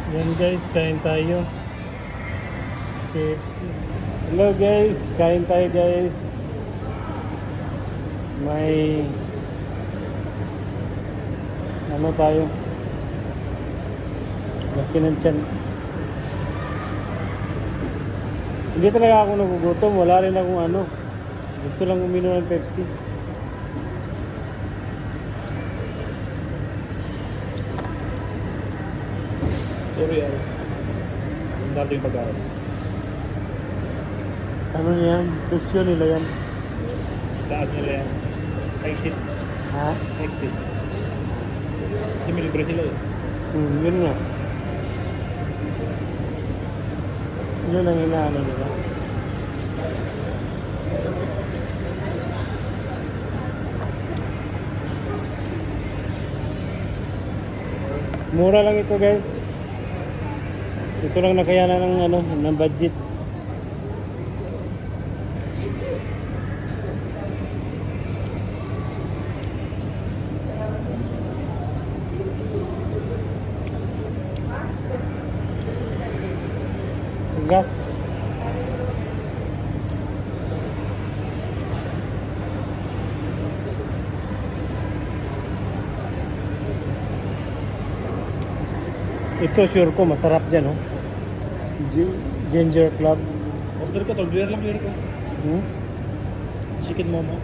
Yan guys, kain tayo. KFC. Hello guys, kain tayo guys. May ano tayo? Laki ng tiyan. Hindi talaga ako nagugutom. Wala rin akong ano. Gusto lang uminom ng Pepsi. Sorry, ang dating pag-aaral. Ano yan? Presyo nila yan. Saan nila yan? Exit. Ha? Exit. Kasi may libre sila eh. Yun nga. Yun ang inaano nila. Mura lang ito guys. Ito lang nakayanan ng ano, ng budget. Gas. Ito sure ko masarap dyan, oh. Ginger Club. Order ko, 12 lang order ko. Chicken momo.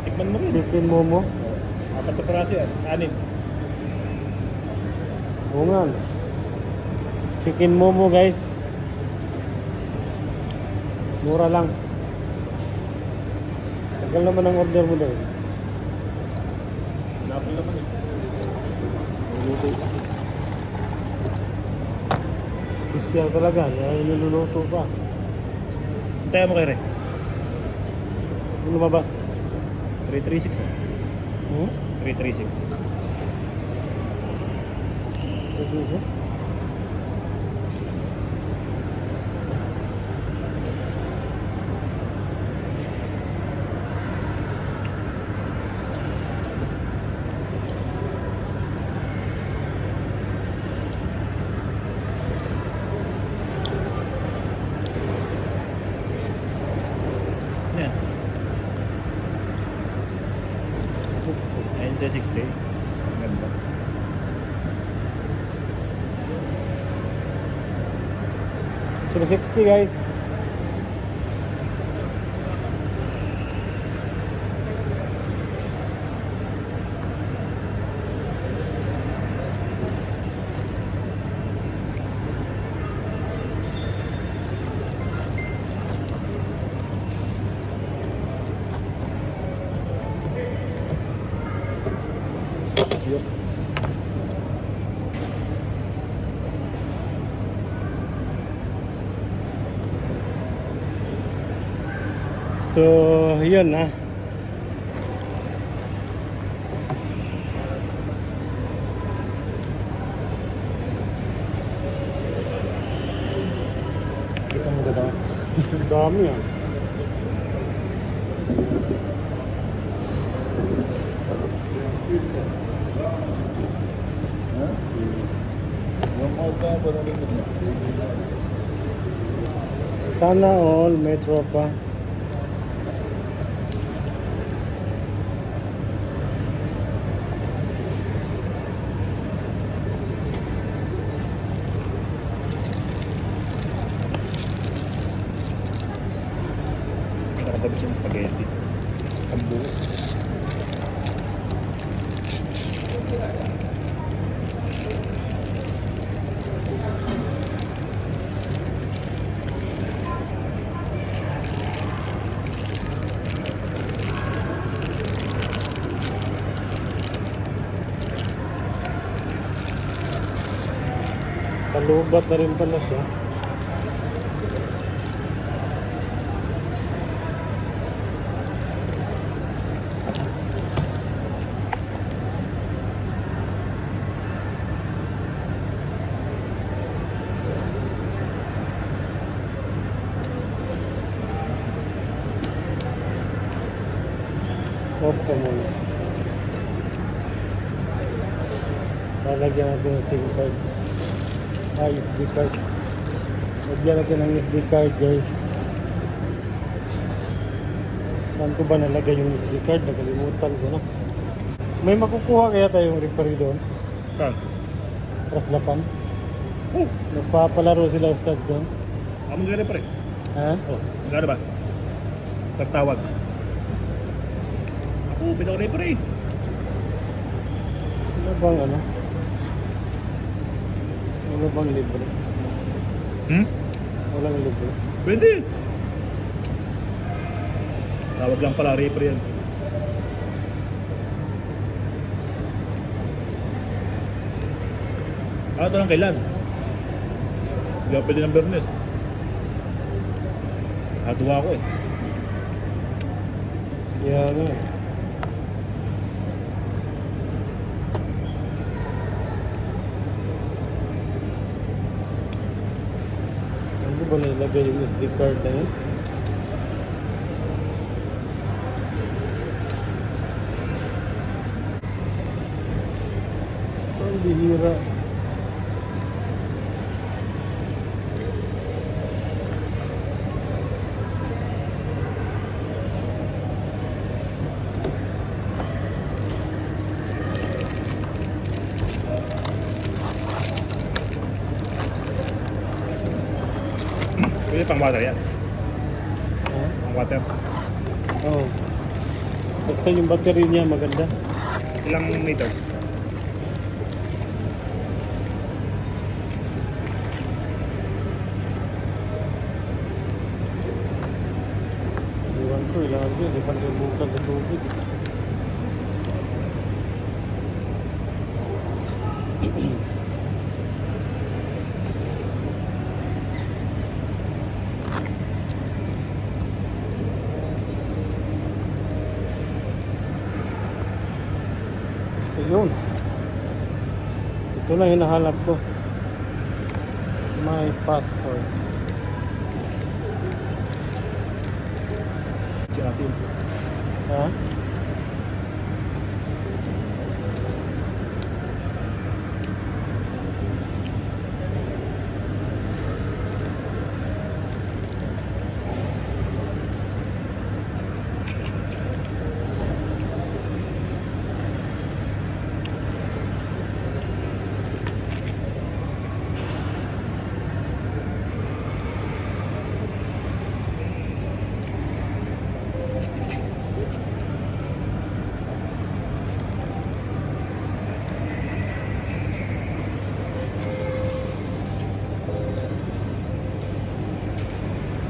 Tikman mo rin. Chicken momo. Apat na peraso yan. 6. Oo nga. Chicken momo guys. Mura lang. Tagal naman ang order mo daw. Napol naman eh. Special talaga. Yan niluluto pa. Tayo mo kay Re. Lumabas. 336 eh. 336. What is it? Yan. 60. Ayun, 60. Ang ganda. So 60 guys. Yup. So, yun na. Kita mo ganda. Dami ah. Sana all may tropa. Nakakabit yung spaghetti. Ang buo. Palubat na rin pala siya. Off ka muna. Lalagyan natin ng SIM card. SD card. Lagyan natin ng SD card, guys. Saan ko ba nalagay yung SD card? Nakalimutan ko na. May makukuha kaya tayong referee doon? Saan? Raslapan? Oh, Nagpapalaro sila ustads doon? amo gani pre. Ha? Oh, gano ba? Tagtawag. Ako, bitaw na pre. Ano bang ano? Ano bang libre? Walang libre. Pwede. Tawag lang pala, referee yan. Ito lang kailan? Hindi ako pwede ng Bernes. Hatuwa ako eh. Kaya nga. Ano ba nilagay yung SD card na yun? Ang bihira. Pwede pang water yan. Ha? Pang water. Oo. Basta yung battery niya maganda. Ilang meters? Iwan ko, ilangan ko. Hindi pa nasubukan sa tubig. Ayun. Ito lang hinahanap ko. My passport. Check natin. Ha?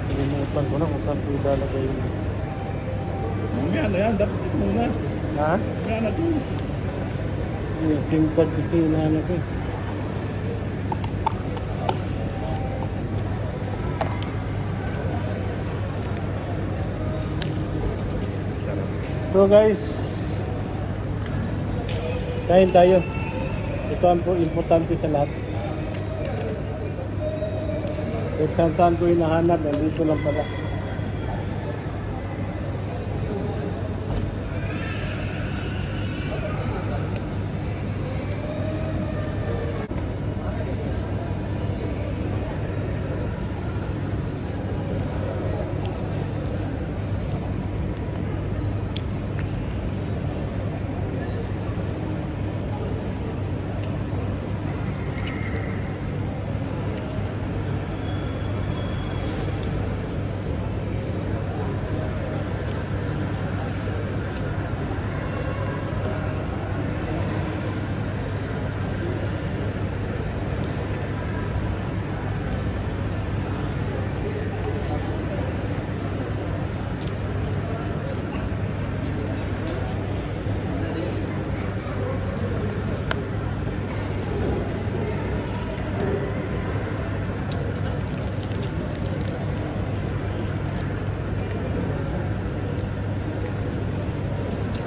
Kalimutan ko na kung saan ko ilalagay yun. Mamaya na yan, dapat ito muna. Ha? Mamaya na ito. Yung SIM card kasi hinahanap ko eh. So guys, kain tayo. Ito ang importante sa lahat. Kahit saan ko hinahanap, nandito lang pala.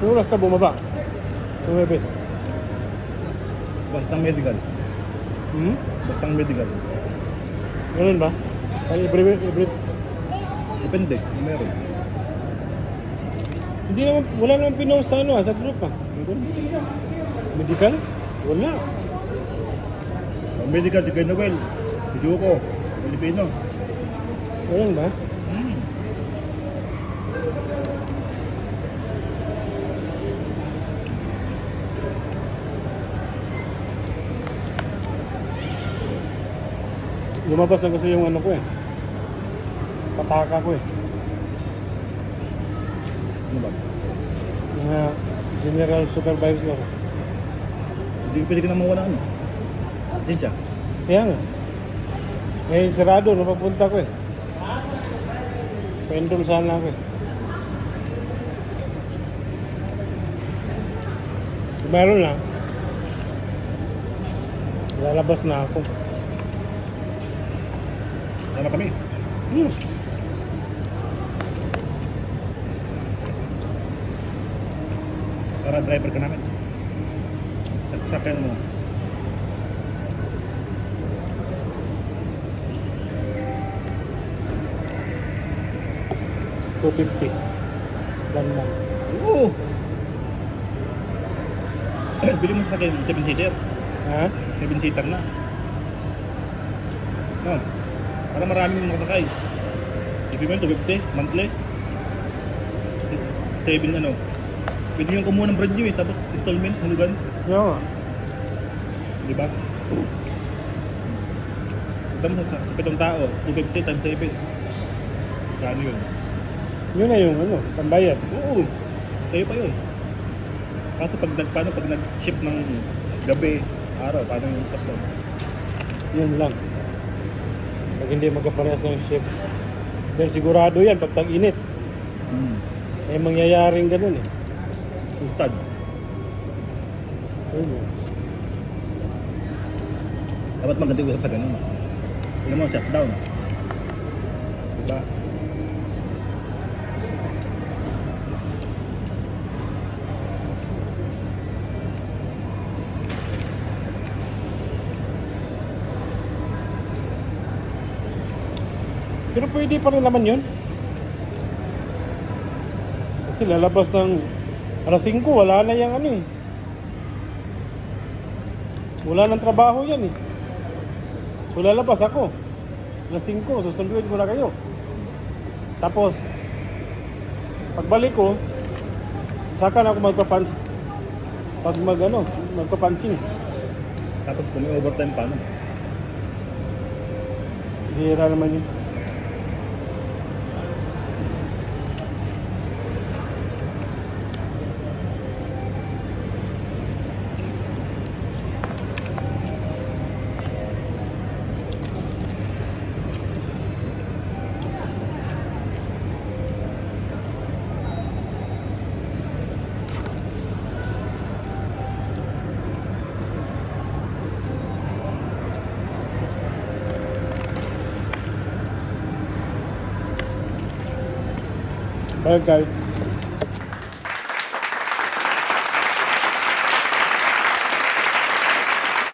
Anong oras ka bumaba? Tumebes. Bastang medical. Bastang medical. Ganun ba? Ay, every... Depende, kung meron. Hindi naman, wala naman pinost sa ano sa group ah. Medical? Wala. American, si Kuya Noel. Si Juko. Pilipino. Ayun ba? Hmm. Lumabas na kasi yung ano ko eh. Pataka ko eh. Ano ba? Mga general supervisor. Hindi ko pwede ka na mawala ano. Yan siya. Kaya nga. Eh, sarado, napapunta ko eh. Pa-enroll sana ako eh. Kung meron lang, lalabas na ako. Sama kami. Hmm. Para driver ka namin. Sakyan mo. $250. 1 month. Oo! Bili mo sa sakyan, 7-seater. Ha? 7-seater na. No. Para maraming makasakay. Ibig mo 250 monthly. 7 ano. Pwede yung kumuha ng brand new eh, tapos installment, hulugan. Kaya nga. Di ba? Punta mo sa 7 tao, 250 times 7. Kano yun? Yun na yung ano, pambayad. Oo! Sa'yo pa yun. Kaso paano pag nag-ship ng gabi, araw, paano yung stop down? Yun lang. Pag hindi magkaparehas ng shift. Dahil sigurado yan pag tag-init. Eh mangyayaring ganun eh. Ustad. Ayun. Dapat maganda usap sa ganun. Alam mo, shutdown. Diba? Pero pwede pa rin naman yun. Kasi lalabas ng alas 5, wala na yung ano eh. Wala nang trabaho yan eh. So lalabas ako. Alas 5, susunduin ko na kayo. Tapos, pagbalik ko, saka na ako magpapans. Pag magpapansing. Tapos kung may overtime, paano? Hira naman yun. Bye guys.